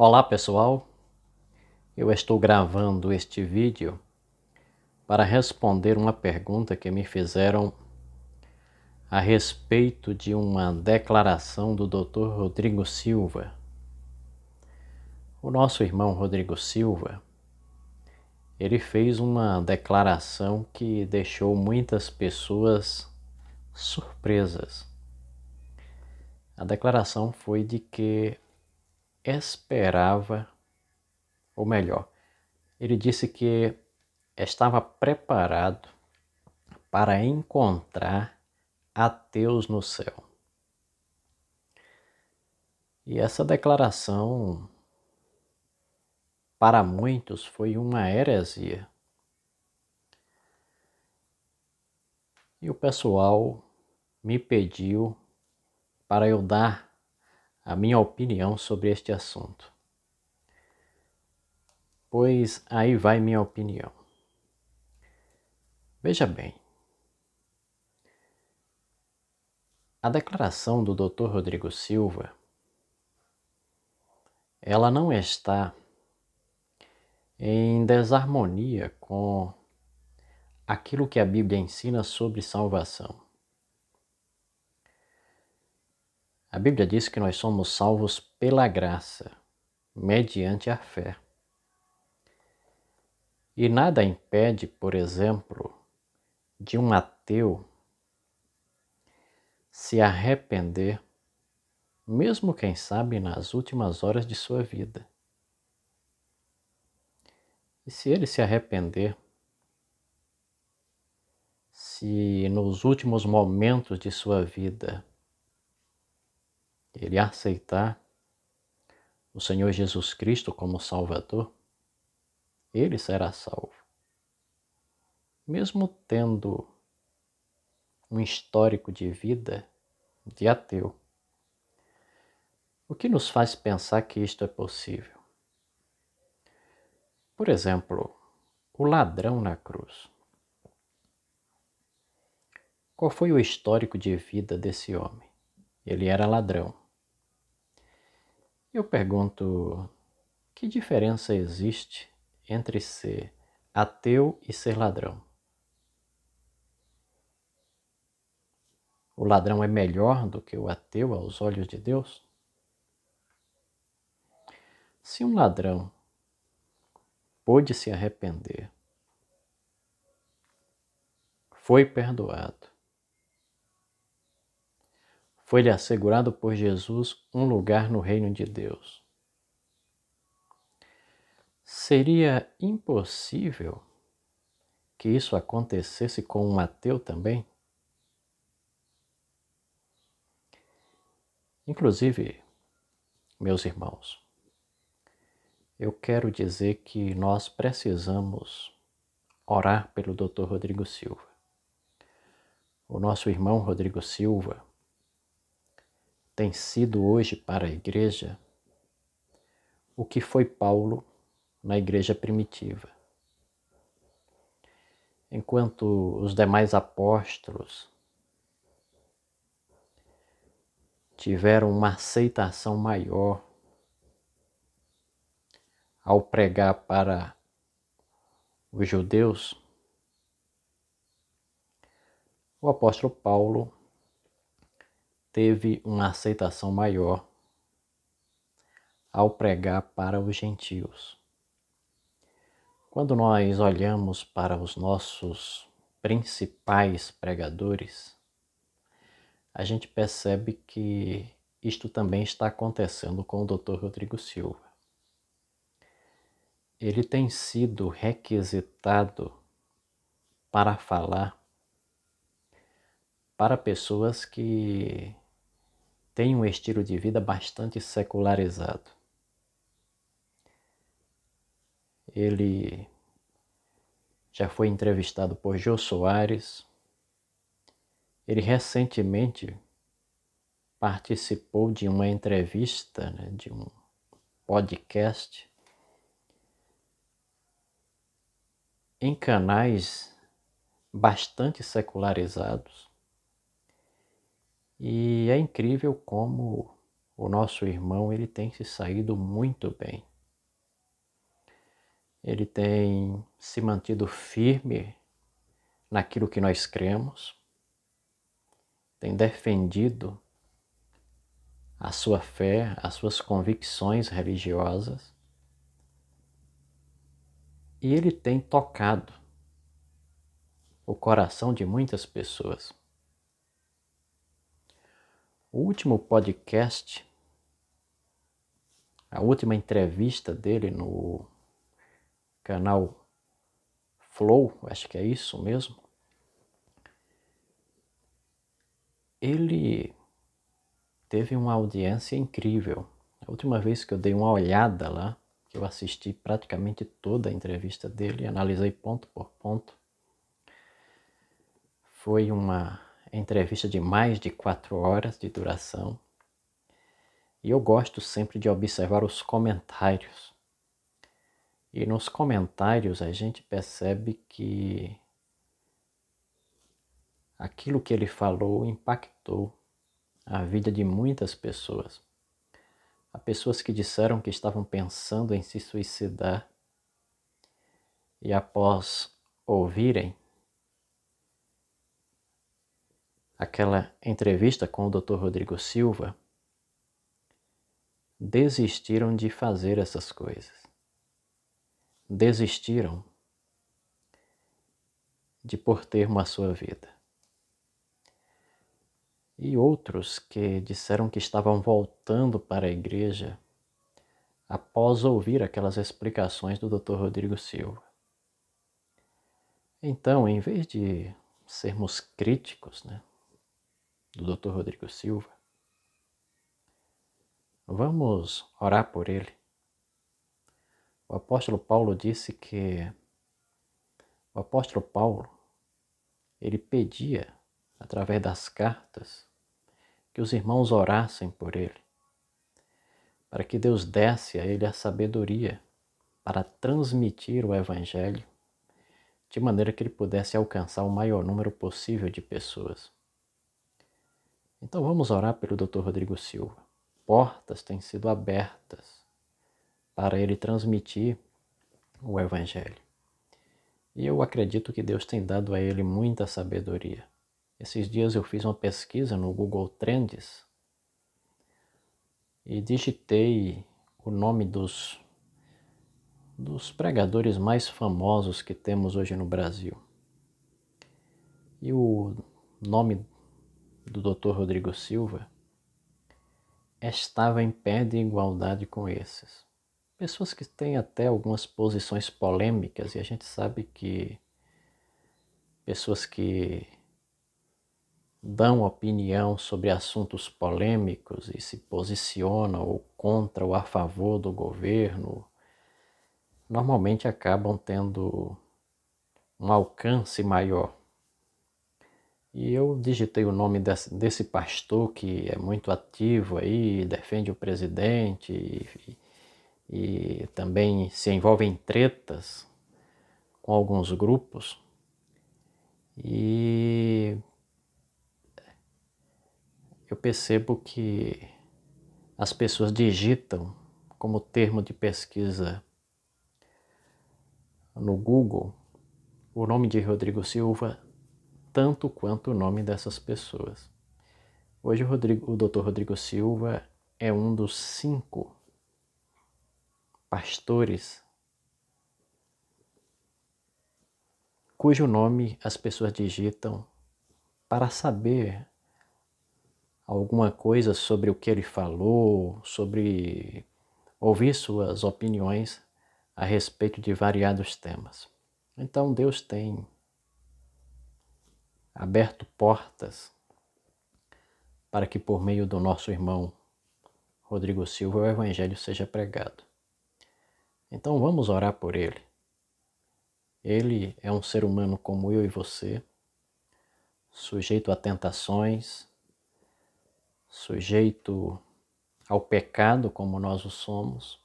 Olá pessoal, eu estou gravando este vídeo para responder uma pergunta que me fizeram a respeito de uma declaração do Dr. Rodrigo Silva. O nosso irmão Rodrigo Silva, ele fez uma declaração que deixou muitas pessoas surpresas. A declaração foi de que esperava, ou melhor, ele disse que estava preparado para encontrar ateus no céu. E essa declaração, para muitos, foi uma heresia. E o pessoal me pediu para eu dar a minha opinião sobre este assunto. Pois aí vai minha opinião. Veja bem, a declaração do Dr. Rodrigo Silva, ela não está em desarmonia com aquilo que a Bíblia ensina sobre salvação. A Bíblia diz que nós somos salvos pela graça, mediante a fé. E nada impede, por exemplo, de um ateu se arrepender, mesmo quem sabe nas últimas horas de sua vida. E se ele se arrepender, se nos últimos momentos de sua vida ele aceitar o Senhor Jesus Cristo como Salvador, ele será salvo. Mesmo tendo um histórico de vida de ateu. O que nos faz pensar que isto é possível? Por exemplo, o ladrão na cruz. Qual foi o histórico de vida desse homem? Ele era ladrão. Eu pergunto, que diferença existe entre ser ateu e ser ladrão? O ladrão é melhor do que o ateu aos olhos de Deus? Se um ladrão pôde se arrepender, foi perdoado, foi-lhe assegurado por Jesus um lugar no reino de Deus, seria impossível que isso acontecesse com um ateu também? Inclusive, meus irmãos, eu quero dizer que nós precisamos orar pelo Dr. Rodrigo Silva. O nosso irmão Rodrigo Silva tem sido hoje para a igreja o que foi Paulo na igreja primitiva. Enquanto os demais apóstolos tiveram uma aceitação maior ao pregar para os judeus, o apóstolo Paulo teve uma aceitação maior ao pregar para os gentios. Quando nós olhamos para os nossos principais pregadores, a gente percebe que isto também está acontecendo com o Dr. Rodrigo Silva. Ele tem sido requisitado para falar para pessoas que têm um estilo de vida bastante secularizado. Ele já foi entrevistado por Jô Soares. Ele recentemente participou de uma entrevista, de um podcast em canais bastante secularizados. E é incrível como o nosso irmão ele tem se saído muito bem. Ele tem se mantido firme naquilo que nós cremos, tem defendido a sua fé, as suas convicções religiosas, e ele tem tocado o coração de muitas pessoas. O último podcast, a última entrevista dele no canal Flow, acho que é isso mesmo, ele teve uma audiência incrível. A última vez que eu dei uma olhada lá, que eu assisti praticamente toda a entrevista dele, analisei ponto por ponto, foi uma entrevista de mais de 4 horas de duração. E eu gosto sempre de observar os comentários. E nos comentários a gente percebe que aquilo que ele falou impactou a vida de muitas pessoas. Há pessoas que disseram que estavam pensando em se suicidar e após ouvirem aquela entrevista com o Dr. Rodrigo Silva, desistiram de fazer essas coisas. Desistiram de pôr termo à sua vida. E outros que disseram que estavam voltando para a igreja após ouvir aquelas explicações do Dr. Rodrigo Silva. Então, em vez de sermos críticos, do Dr. Rodrigo Silva, vamos orar por ele. O apóstolo Paulo disse que ele pedia, através das cartas, que os irmãos orassem por ele, para que Deus desse a ele a sabedoria para transmitir o Evangelho de maneira que ele pudesse alcançar o maior número possível de pessoas. Então vamos orar pelo Dr. Rodrigo Silva. Portas têm sido abertas para ele transmitir o Evangelho. E eu acredito que Deus tem dado a ele muita sabedoria. Esses dias eu fiz uma pesquisa no Google Trends e digitei o nome dos pregadores mais famosos que temos hoje no Brasil. E o nome do Dr. Rodrigo Silva estava em pé de igualdade com esses. Pessoas que têm até algumas posições polêmicas, e a gente sabe que pessoas que dão opinião sobre assuntos polêmicos e se posicionam ou contra ou a favor do governo, normalmente acabam tendo um alcance maior. E eu digitei o nome desse pastor que é muito ativo aí, defende o presidente e também se envolve em tretas com alguns grupos. E eu percebo que as pessoas digitam como termo de pesquisa no Google o nome de Rodrigo Silva tanto quanto o nome dessas pessoas. Hoje o Dr. Rodrigo Silva é um dos 5 pastores cujo nome as pessoas digitam para saber alguma coisa sobre o que ele falou, sobre ouvir suas opiniões a respeito de variados temas. Então Deus tem aberto portas para que por meio do nosso irmão Rodrigo Silva o Evangelho seja pregado. Então vamos orar por ele. Ele é um ser humano como eu e você, sujeito a tentações, sujeito ao pecado como nós o somos,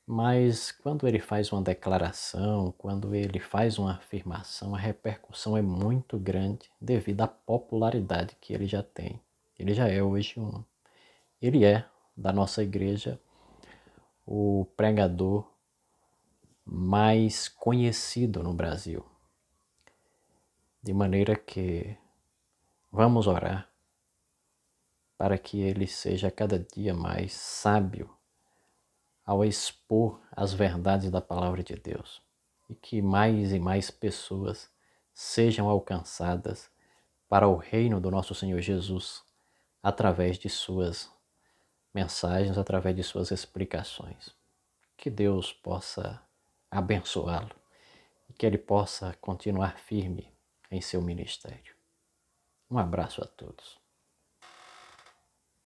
mas quando ele faz uma declaração, quando ele faz uma afirmação, a repercussão é muito grande devido à popularidade que ele já tem. Ele já é hoje ele é da nossa igreja o pregador mais conhecido no Brasil. De maneira que vamos orar para que ele seja cada dia mais sábio ao expor as verdades da palavra de Deus e que mais e mais pessoas sejam alcançadas para o reino do nosso Senhor Jesus através de suas mensagens, através de suas explicações. Que Deus possa abençoá-lo e que ele possa continuar firme em seu ministério. Um abraço a todos.